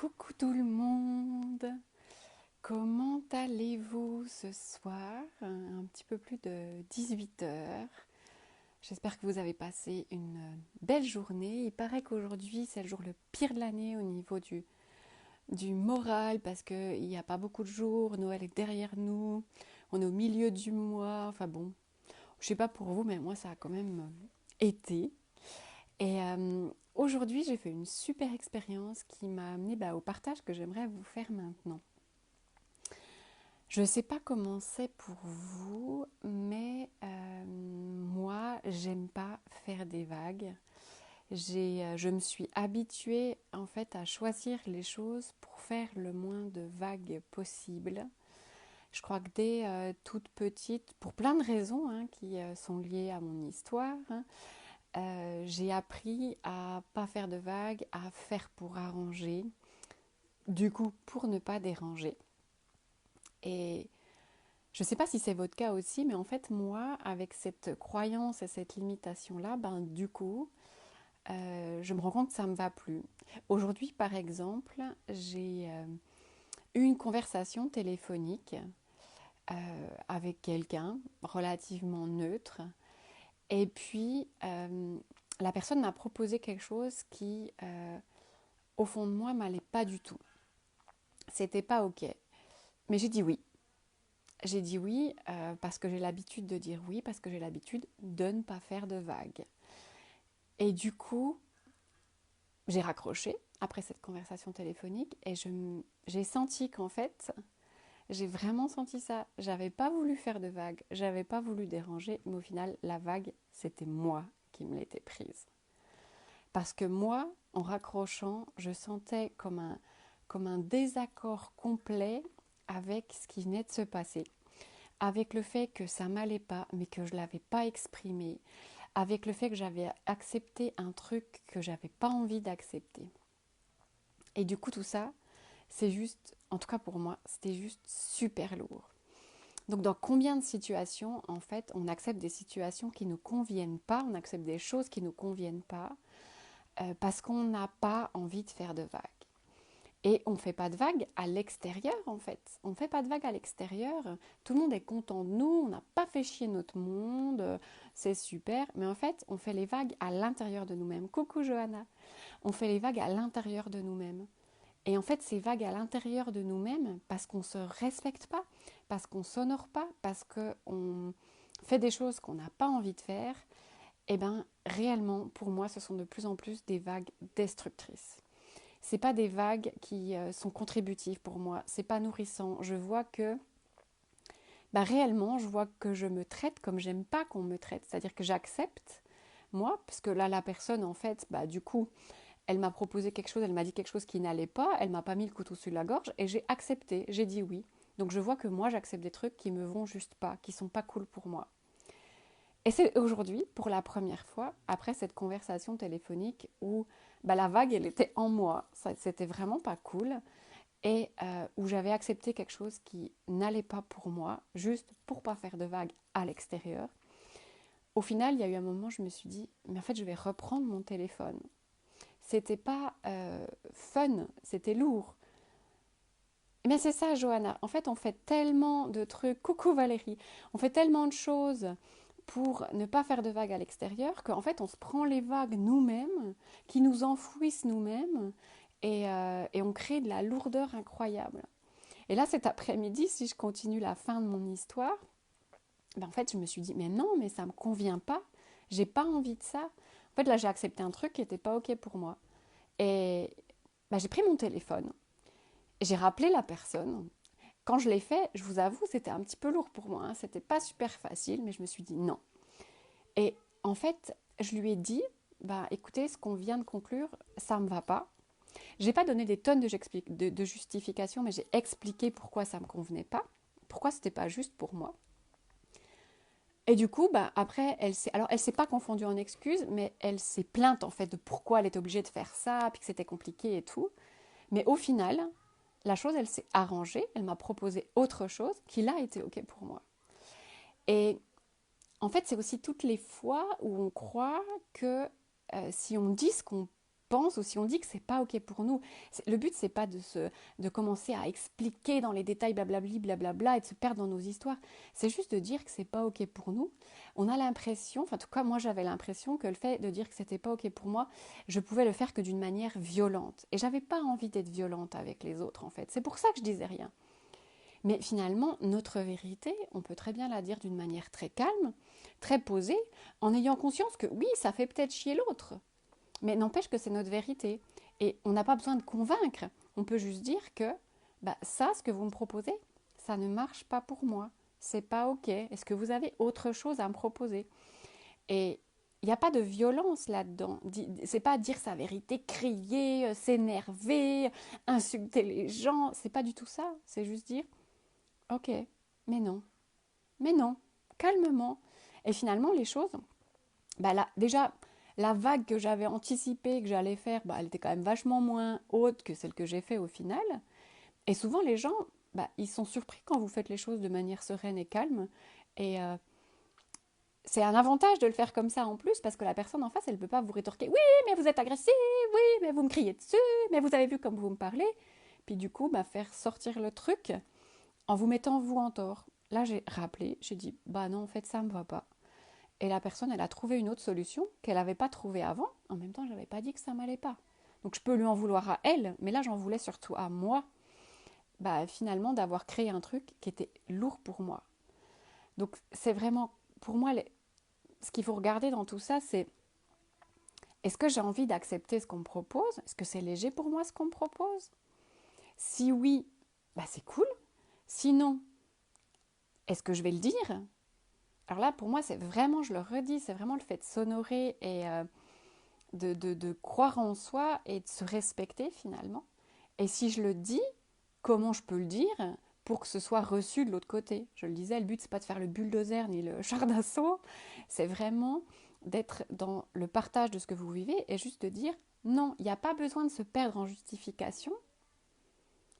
Coucou tout le monde, comment allez-vous ce soir? Un petit peu plus de 18 heures. J'espère que vous avez passé une belle journée. Il paraît qu'aujourd'hui c'est le jour le pire de l'année au niveau du moral parce qu'il n'y a pas beaucoup de jours, Noël est derrière nous, on est au milieu du mois, enfin bon, je sais pas pour vous mais moi ça a quand même été. Aujourd'hui j'ai fait une super expérience qui m'a amené au partage que j'aimerais vous faire maintenant. Je ne sais pas comment c'est pour vous, mais moi, j'aime pas faire des vagues. Je me suis habituée en fait à choisir les choses pour faire le moins de vagues possible. Je crois que dès toute petite, pour plein de raisons qui sont liées à mon histoire, j'ai appris à pas faire de vagues, à faire pour arranger, du coup pour ne pas déranger. Et je ne sais pas si c'est votre cas aussi, mais en fait, moi, avec cette croyance et cette limitation-là, du coup, je me rends compte que ça ne me va plus. Aujourd'hui, par exemple, j'ai eu une conversation téléphonique avec quelqu'un relativement neutre. Et puis, la personne m'a proposé quelque chose qui, au fond de moi, m'allait pas du tout. C'était pas OK. Mais j'ai dit oui. J'ai dit oui parce que j'ai l'habitude de dire oui, parce que j'ai l'habitude de ne pas faire de vagues. Et du coup, j'ai raccroché après cette conversation téléphonique et j'ai senti qu'en fait, j'ai vraiment senti ça. J'avais pas voulu faire de vagues, j'avais pas voulu déranger, mais au final, la vague, c'était moi qui me l'étais prise. Parce que moi, en raccrochant, je sentais comme un désaccord complet avec ce qui venait de se passer. Avec le fait que ça m'allait pas, mais que je l'avais pas exprimé, avec le fait que j'avais accepté un truc que j'avais pas envie d'accepter. Et du coup, tout ça, c'est juste, en tout cas pour moi, c'était juste super lourd. Donc, dans combien de situations, en fait, on accepte des situations qui ne nous conviennent pas, on accepte des choses qui ne nous conviennent pas, parce qu'on n'a pas envie de faire de vagues. Et on ne fait pas de vagues à l'extérieur en fait. On ne fait pas de vagues à l'extérieur. Tout le monde est content de nous, on n'a pas fait chier notre monde, c'est super. Mais en fait, on fait les vagues à l'intérieur de nous-mêmes. Coucou Johanna. On fait les vagues à l'intérieur de nous-mêmes. Et en fait, ces vagues à l'intérieur de nous-mêmes, parce qu'on ne se respecte pas, parce qu'on ne s'honore pas, parce qu'on fait des choses qu'on n'a pas envie de faire, eh bien, réellement, pour moi, ce sont de plus en plus des vagues destructrices. C'est pas des vagues qui sont contributives pour moi, c'est pas nourrissant. Je vois que réellement, je vois que je me traite comme j'aime pas qu'on me traite, c'est-à-dire que j'accepte moi, parce que là la personne en fait, du coup, elle m'a proposé quelque chose, elle m'a dit quelque chose qui n'allait pas, elle m'a pas mis le couteau sur la gorge et j'ai accepté, j'ai dit oui. Donc je vois que moi j'accepte des trucs qui me vont juste pas, qui sont pas cool pour moi. Et c'est aujourd'hui, pour la première fois, après cette conversation téléphonique où la vague, elle était en moi. C'était vraiment pas cool. Et où j'avais accepté quelque chose qui n'allait pas pour moi, juste pour pas faire de vague à l'extérieur. Au final, il y a eu un moment où je me suis dit, mais en fait, je vais reprendre mon téléphone. C'était pas fun, c'était lourd. Mais c'est ça, Johanna. En fait, on fait tellement de trucs. Coucou Valérie. On fait tellement de choses pour ne pas faire de vagues à l'extérieur qu'en fait, on se prend les vagues nous-mêmes, qui nous enfouissent nous-mêmes, et on crée de la lourdeur incroyable. Et là, cet après-midi, si je continue la fin de mon histoire, en fait, je me suis dit, mais non, mais ça ne me convient pas. J'ai pas envie de ça. En fait, là, j'ai accepté un truc qui n'était pas OK pour moi. Et j'ai pris mon téléphone. J'ai rappelé la personne. Quand je l'ai fait, je vous avoue, c'était un petit peu lourd pour moi. C'était pas super facile, mais je me suis dit non. Et en fait, je lui ai dit, écoutez, ce qu'on vient de conclure, ça me va pas. J'ai pas donné des tonnes de justifications, mais j'ai expliqué pourquoi ça me convenait pas, pourquoi c'était pas juste pour moi. Et du coup, après, elle s'est pas confondue en excuses, mais elle s'est plainte en fait de pourquoi elle était obligée de faire ça, puis que c'était compliqué et tout. Mais au final, la chose, elle s'est arrangée, elle m'a proposé autre chose qui là était OK pour moi. Et en fait, c'est aussi toutes les fois où on croit que si on dit ce qu'on pense ou si on dit que c'est pas ok pour nous. Le but, c'est pas de commencer à expliquer dans les détails blablabli, blablabla et de se perdre dans nos histoires. C'est juste de dire que c'est pas ok pour nous. On a l'impression, enfin en tout cas moi j'avais l'impression que le fait de dire que c'était pas ok pour moi, je pouvais le faire que d'une manière violente. Et j'avais pas envie d'être violente avec les autres en fait. C'est pour ça que je disais rien. Mais finalement, notre vérité, on peut très bien la dire d'une manière très calme, très posée, en ayant conscience que oui, ça fait peut-être chier l'autre, mais n'empêche que c'est notre vérité. Et on n'a pas besoin de convaincre. On peut juste dire que ça, ce que vous me proposez, ça ne marche pas pour moi. C'est pas ok. Est-ce que vous avez autre chose à me proposer? Et il n'y a pas de violence là-dedans. C'est pas dire sa vérité, crier, s'énerver, insulter les gens. C'est pas du tout ça. C'est juste dire ok, mais non, calmement. Et finalement, les choses, là, déjà, la vague que j'avais anticipée que j'allais faire, elle était quand même vachement moins haute que celle que j'ai fait au final. Et souvent, les gens, ils sont surpris quand vous faites les choses de manière sereine et calme. Et c'est un avantage de le faire comme ça en plus, parce que la personne en face, elle ne peut pas vous rétorquer « Oui, mais vous êtes agressif, oui, mais vous me criez dessus, mais vous avez vu comme vous me parlez. » Puis du coup, faire sortir le truc en vous mettant vous en tort. Là, j'ai rappelé, j'ai dit « non, en fait, ça ne me va pas. » Et la personne, elle a trouvé une autre solution qu'elle n'avait pas trouvée avant. En même temps, je n'avais pas dit que ça m'allait pas. Donc, je peux lui en vouloir à elle, mais là, j'en voulais surtout à moi, finalement, d'avoir créé un truc qui était lourd pour moi. Donc, c'est vraiment, pour moi, ce qu'il faut regarder dans tout ça, c'est est-ce que j'ai envie d'accepter ce qu'on me propose? Est-ce que c'est léger pour moi ce qu'on me propose? Si oui, c'est cool. Sinon, est-ce que je vais le dire? Alors là, pour moi, c'est vraiment, je le redis, c'est vraiment le fait de s'honorer et de croire en soi et de se respecter finalement. Et si je le dis, comment je peux le dire pour que ce soit reçu de l'autre côté? Je le disais, le but, c'est pas de faire le bulldozer ni le char d'assaut, c'est vraiment d'être dans le partage de ce que vous vivez et juste de dire non, il n'y a pas besoin de se perdre en justification,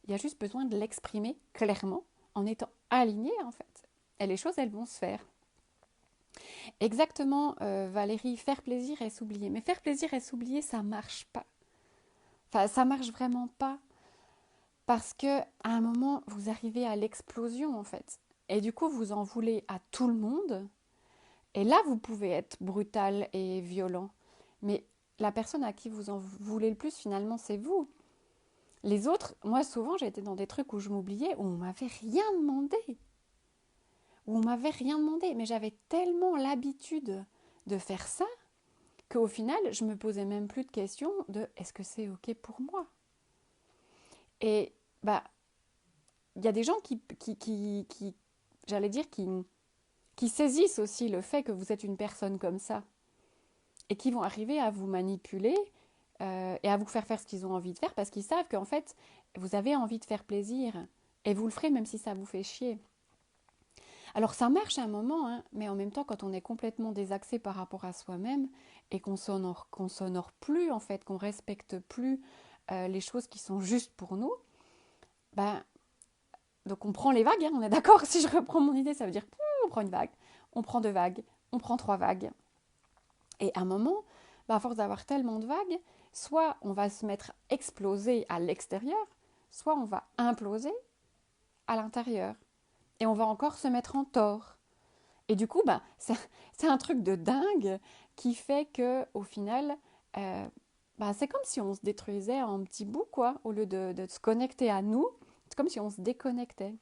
il y a juste besoin de l'exprimer clairement en étant aligné en fait. Et les choses, elles vont se faire. Exactement, Valérie, faire plaisir et s'oublier. Mais faire plaisir et s'oublier, ça marche pas. Enfin, ça marche vraiment pas. Parce que à un moment, vous arrivez à l'explosion, en fait. Et du coup, vous en voulez à tout le monde. Et là, vous pouvez être brutal et violent. Mais la personne à qui vous en voulez le plus, finalement, c'est vous. Les autres, moi, souvent, j'ai été dans des trucs où je m'oubliais, où on m'avait rien demandé. Où on m'avait rien demandé. Mais j'avais tellement l'habitude de faire ça qu'au final, je me posais même plus de questions de est-ce que c'est ok pour moi? Et il y a des gens qui j'allais dire, qui saisissent aussi le fait que vous êtes une personne comme ça et qui vont arriver à vous manipuler et à vous faire ce qu'ils ont envie de faire parce qu'ils savent qu'en fait, vous avez envie de faire plaisir et vous le ferez même si ça vous fait chier. Alors ça marche à un moment, hein, mais en même temps, quand on est complètement désaxé par rapport à soi-même et qu'on s'honore plus, en fait, qu'on respecte plus les choses qui sont justes pour nous, donc on prend les vagues, hein, on est d'accord. Si je reprends mon idée, ça veut dire on prend une vague, on prend deux vagues, on prend trois vagues. Et à un moment, à force d'avoir tellement de vagues, soit on va se mettre exploser à l'extérieur, soit on va imploser à l'intérieur. Et on va encore se mettre en tort. Et du coup, c'est un truc de dingue qui fait qu'au final, c'est comme si on se détruisait en petits bouts, quoi, au lieu de se connecter à nous. C'est comme si on se déconnectait.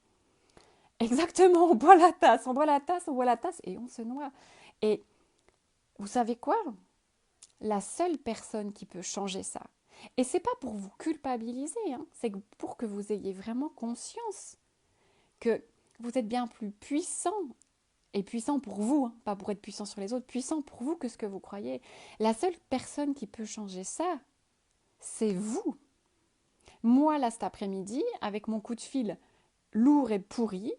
Exactement, on boit la tasse, on boit la tasse, on boit la tasse et on se noie. Et vous savez quoi? La seule personne qui peut changer ça, et c'est pas pour vous culpabiliser, hein, c'est pour que vous ayez vraiment conscience que vous êtes bien plus puissant, et puissant pour vous, hein, pas pour être puissant sur les autres, puissant pour vous que ce que vous croyez. La seule personne qui peut changer ça, c'est vous. Moi, là, cet après-midi, avec mon coup de fil lourd et pourri,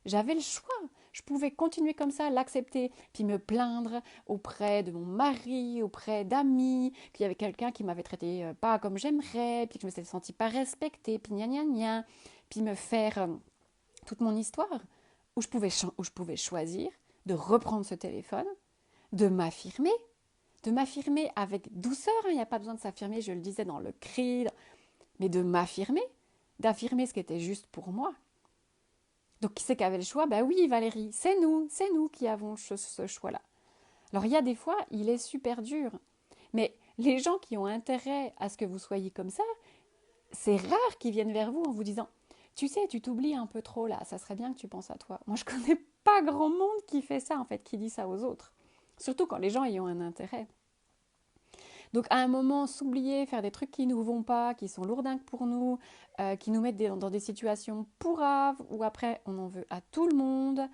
j'avais le choix. Je pouvais continuer comme ça, l'accepter, puis me plaindre auprès de mon mari, auprès d'amis, qu'il y avait quelqu'un qui m'avait traité pas comme j'aimerais, puis que je me suis sentie pas respectée, puis gna gna gna, puis me faire toute mon histoire, où je pouvais choisir de reprendre ce téléphone, de m'affirmer, de m'affirmer avec douceur, hein, il n'y a pas besoin de s'affirmer, je le disais dans le cri, mais de m'affirmer, d'affirmer ce qui était juste pour moi. Donc qui c'est qui avait le choix? Ben oui, Valérie, c'est nous qui avons ce choix-là. Alors il y a des fois, il est super dur, mais les gens qui ont intérêt à ce que vous soyez comme c'est rare qu'ils viennent vers vous en vous disant tu sais, tu t'oublies un peu trop là, ça serait bien que tu penses à toi. Moi, je connais pas grand monde qui fait ça, en fait, qui dit ça aux autres. Surtout quand les gens y ont un intérêt. Donc, à un moment, s'oublier, faire des trucs qui ne nous vont pas, qui sont lourdingues pour nous, qui nous mettent dans des situations pourraves, où après, on en veut à tout le monde,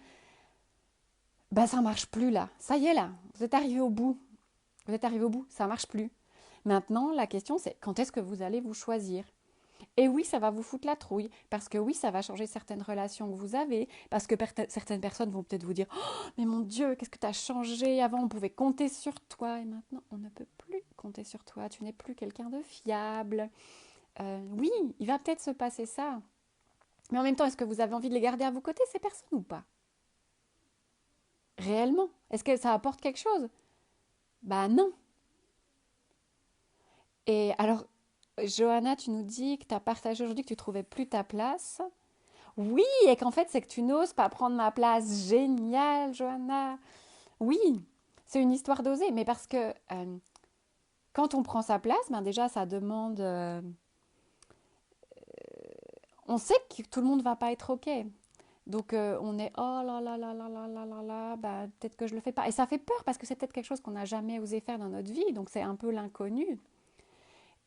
ben ça marche plus là. Ça y est là, vous êtes arrivé au bout. Vous êtes arrivé au bout, ça marche plus. Maintenant, la question, c'est quand est-ce que vous allez vous choisir? Et oui, ça va vous foutre la trouille, parce que oui, ça va changer certaines relations que vous avez, parce que certaines personnes vont peut-être vous dire oh, mais mon Dieu, qu'est-ce que tu as changé? Avant, on pouvait compter sur toi, et maintenant, on ne peut plus compter sur toi. Tu n'es plus quelqu'un de fiable. Oui, il va peut-être se passer ça. Mais en même temps, est-ce que vous avez envie de les garder à vos côtés, ces personnes, ou pas? Réellement? Est-ce que ça apporte quelque chose? Bah non. Et alors, Johanna, tu nous dis que tu as partagé aujourd'hui que tu trouvais plus ta place. Oui, et qu'en fait, c'est que tu n'oses pas prendre ma place. Génial, Johanna. Oui, c'est une histoire d'oser, mais parce que quand on prend sa place, ben déjà, ça demande... on sait que tout le monde va pas être OK. Donc, on est, oh là là là là là là là là, bah, peut-être que je le fais pas. Et ça fait peur parce que c'est peut-être quelque chose qu'on n'a jamais osé faire dans notre vie, donc c'est un peu l'inconnu.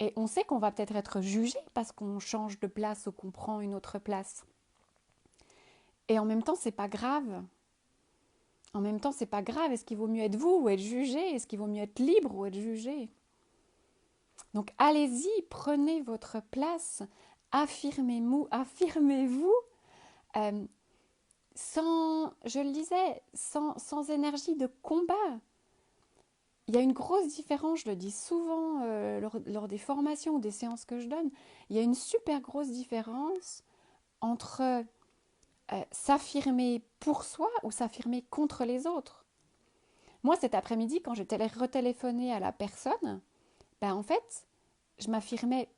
Et on sait qu'on va peut-être être jugé parce qu'on change de place ou qu'on prend une autre place. Et en même temps, c'est pas grave. En même temps, c'est pas grave. Est-ce qu'il vaut mieux être vous ou être jugé? Est-ce qu'il vaut mieux être libre ou être jugé? Donc allez-y, prenez votre place, affirmez-vous, euh, sans, je le disais, sans énergie de combat. Il y a une grosse différence, je le dis souvent lors des formations ou des séances que je donne, il y a une super grosse différence entre s'affirmer pour soi ou s'affirmer contre les autres. Moi, cet après-midi, quand j'ai retéléphoné à la personne, ben en fait, j'affirmais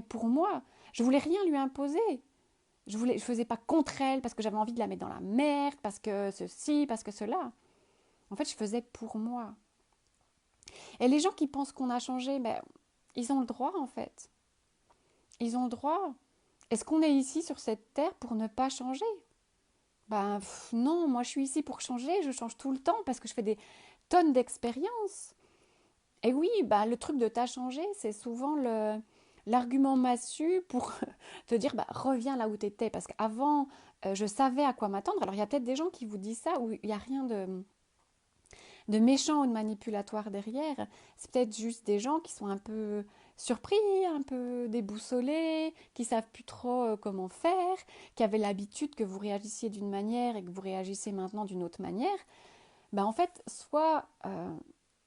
pour moi. Je voulais rien lui imposer. Je faisais pas contre elle parce que j'avais envie de la mettre dans la merde, parce que ceci, parce que cela. En fait, je faisais pour moi. Et les gens qui pensent qu'on a changé, ben, ils ont le droit en fait. Ils ont le droit. Est-ce qu'on est ici sur cette terre pour ne pas changer? Ben non, moi je suis ici pour changer, je change tout le temps parce que je fais des tonnes d'expériences. Et oui, bah, le truc de t'as changé, c'est souvent l'argument massu pour te dire bah, reviens là où tu étais. Parce qu'avant, je savais à quoi m'attendre. Alors il y a peut-être des gens qui vous disent ça où il n'y a rien de méchant ou de manipulatoire derrière. C'est peut-être juste des gens qui sont un peu surpris, un peu déboussolés, qui savent plus trop comment faire, qui avaient l'habitude que vous réagissiez d'une manière et que vous réagissez maintenant d'une autre manière. Ben, en fait, soit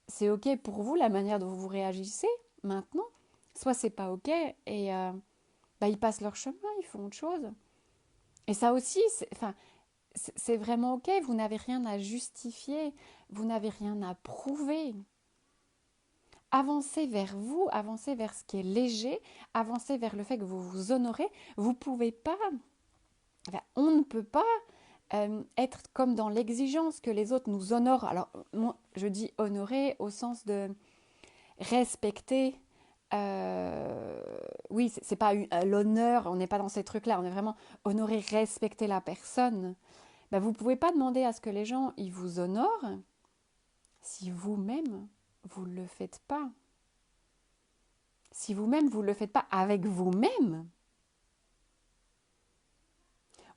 c'est ok pour vous la manière dont vous réagissez maintenant, soit c'est pas ok et bah, ils passent leur chemin, ils font autre chose. Et ça aussi, c'est vraiment ok, vous n'avez rien à justifier, vous n'avez rien à prouver. Avancez vers vous, avancez vers ce qui est léger, avancez vers le fait que vous vous honorez. Vous pouvez pas, enfin, on ne peut pas être comme dans l'exigence que les autres nous honorent. Alors, moi, je dis honorer au sens de respecter. Oui, c'est pas l'honneur, on n'est pas dans ces trucs-là, on est vraiment honorer, respecter la personne. Ben, vous ne pouvez pas demander à ce que les gens ils vous honorent si vous-même vous ne le faites pas. Si vous-même vous ne le faites pas avec vous-même.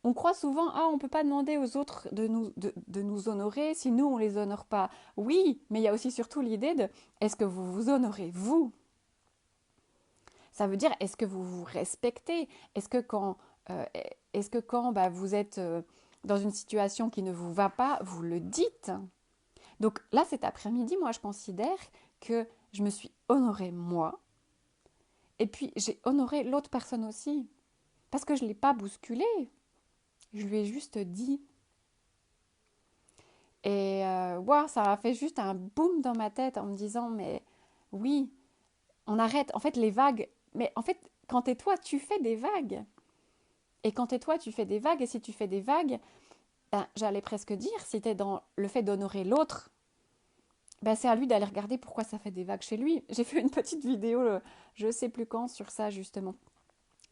On croit souvent, ah, on ne peut pas demander aux autres de nous honorer si nous, on ne les honore pas. Oui, mais il y a aussi surtout l'idée de, est-ce que vous vous honorez, vous? Ça veut dire, est-ce que vous vous respectez? Est-ce que euh, quand bah, vous êtes dans une situation qui ne vous va pas, vous le dites? Donc là, cet après-midi, moi, je considère que je me suis honorée moi, et puis j'ai honoré l'autre personne aussi, parce que je ne l'ai pas bousculé. Je lui ai juste dit. Et wow, ça a fait juste un boom dans ma tête en me disant, mais oui, on arrête. En fait, les vagues, mais en fait, quand t'es toi, tu fais des vagues. Et quand t'es toi, tu fais des vagues. Et si tu fais des vagues, ben, j'allais presque dire, si t'es dans le fait d'honorer l'autre, ben, c'est à lui d'aller regarder pourquoi ça fait des vagues chez lui. J'ai fait une petite vidéo, je sais plus quand, sur ça justement.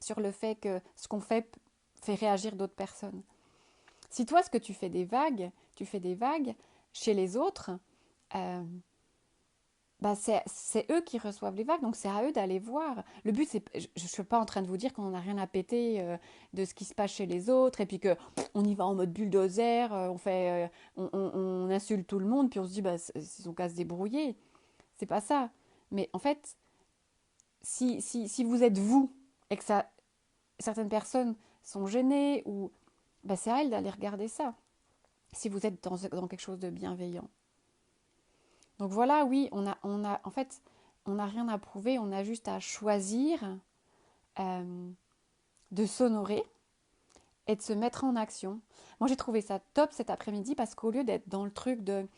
Sur le fait que ce qu'on fait réagir d'autres personnes. Si toi, ce que tu fais des vagues chez les autres, euh, bah c'est eux qui reçoivent les vagues, donc c'est à eux d'aller voir. Le but, c'est, je ne suis pas en train de vous dire qu'on n'a rien à péter de ce qui se passe chez les autres, et puis que on y va en mode bulldozer, on insulte tout le monde, puis on se dit, bah, ils ont qu'à se débrouiller. C'est pas ça. Mais en fait, si vous êtes vous, et que ça, certaines personnes sont gênées, ou bah, c'est à elles d'aller regarder ça, si vous êtes dans quelque chose de bienveillant. Donc voilà, oui, en fait, on n'a rien à prouver, on a juste à choisir euh, de s'honorer et de se mettre en action. Moi, j'ai trouvé ça top cet après-midi parce qu'au lieu d'être dans le truc de...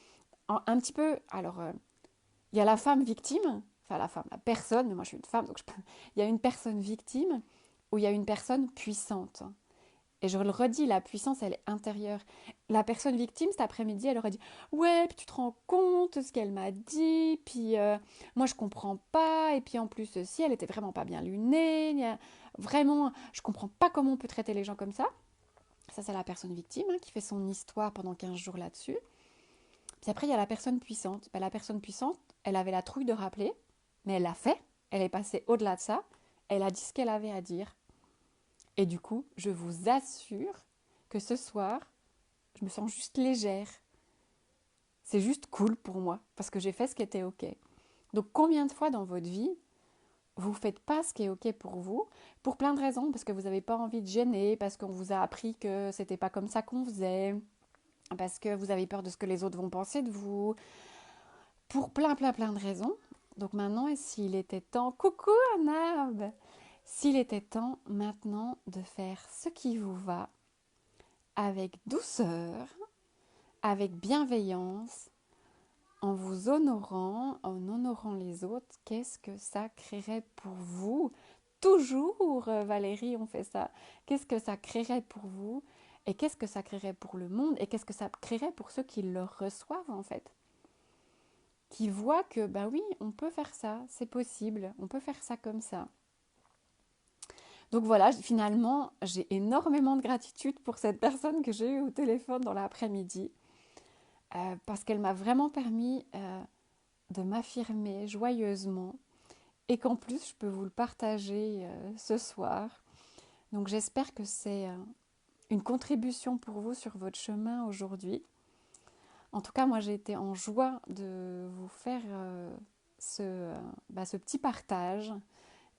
Un petit peu... Alors, il y a la femme victime, enfin la personne, mais moi je suis une femme, donc il y a une personne victime ou il y a une personne puissante. Et je le redis, la puissance, elle est intérieure. La personne victime, cet après-midi, elle aurait dit ouais, puis tu te rends compte de ce qu'elle m'a dit, puis moi je comprends pas, et puis en plus, si elle était vraiment pas bien lunée, vraiment, je comprends pas comment on peut traiter les gens comme ça. Ça, c'est la personne victime qui fait son histoire pendant 15 jours là-dessus. Puis après, il y a la personne puissante. Ben, la personne puissante, elle avait la trouille de rappeler, mais elle l'a fait, elle est passée au-delà de ça, elle a dit ce qu'elle avait à dire. Et du coup, je vous assure que ce soir, je me sens juste légère. C'est juste cool pour moi, parce que j'ai fait ce qui était OK. Donc combien de fois dans votre vie, vous ne faites pas ce qui est OK pour vous, pour plein de raisons, parce que vous n'avez pas envie de gêner, parce qu'on vous a appris que c'était pas comme ça qu'on faisait, parce que vous avez peur de ce que les autres vont penser de vous, pour plein de raisons. Donc maintenant, s'il était temps, coucou Anab, s'il était temps maintenant de faire ce qui vous va, avec douceur, avec bienveillance, en vous honorant, en honorant les autres, qu'est-ce que ça créerait pour vous? Toujours, Valérie, on fait ça. Qu'est-ce que ça créerait pour vous? Et qu'est-ce que ça créerait pour le monde? Et qu'est-ce que ça créerait pour ceux qui le reçoivent, en fait? Qui voient que, bah oui, on peut faire ça, c'est possible, on peut faire ça comme ça. Donc voilà, finalement, j'ai énormément de gratitude pour cette personne que j'ai eue au téléphone dans l'après-midi. Parce qu'elle m'a vraiment permis de m'affirmer joyeusement et qu'en plus je peux vous le partager ce soir. Donc j'espère que c'est une contribution pour vous sur votre chemin aujourd'hui. En tout cas, moi j'ai été en joie de vous faire ce petit partage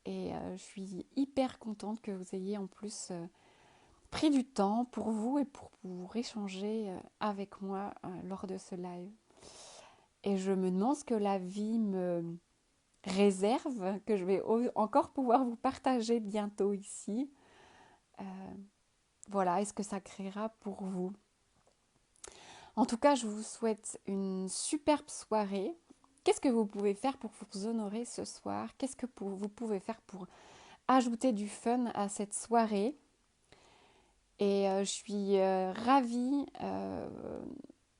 et je suis hyper contente que vous ayez en plus pris du temps pour vous et pour échanger avec moi lors de ce live. Et je me demande ce que la vie me réserve, que je vais encore pouvoir vous partager bientôt ici. Euh, voilà, est-ce que ça créera pour vous? En tout cas, je vous souhaite une superbe soirée. Qu'est-ce que vous pouvez faire pour vous honorer ce soir? Qu'est-ce que vous pouvez faire pour ajouter du fun à cette soirée? Et je suis ravie,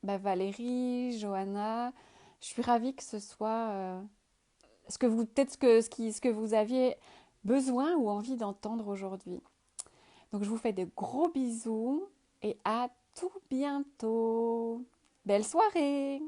Valérie, Johanna, je suis ravie que ce soit ce que vous peut-être ce que vous aviez besoin ou envie d'entendre aujourd'hui. Donc je vous fais de gros bisous et à tout bientôt. Belle soirée!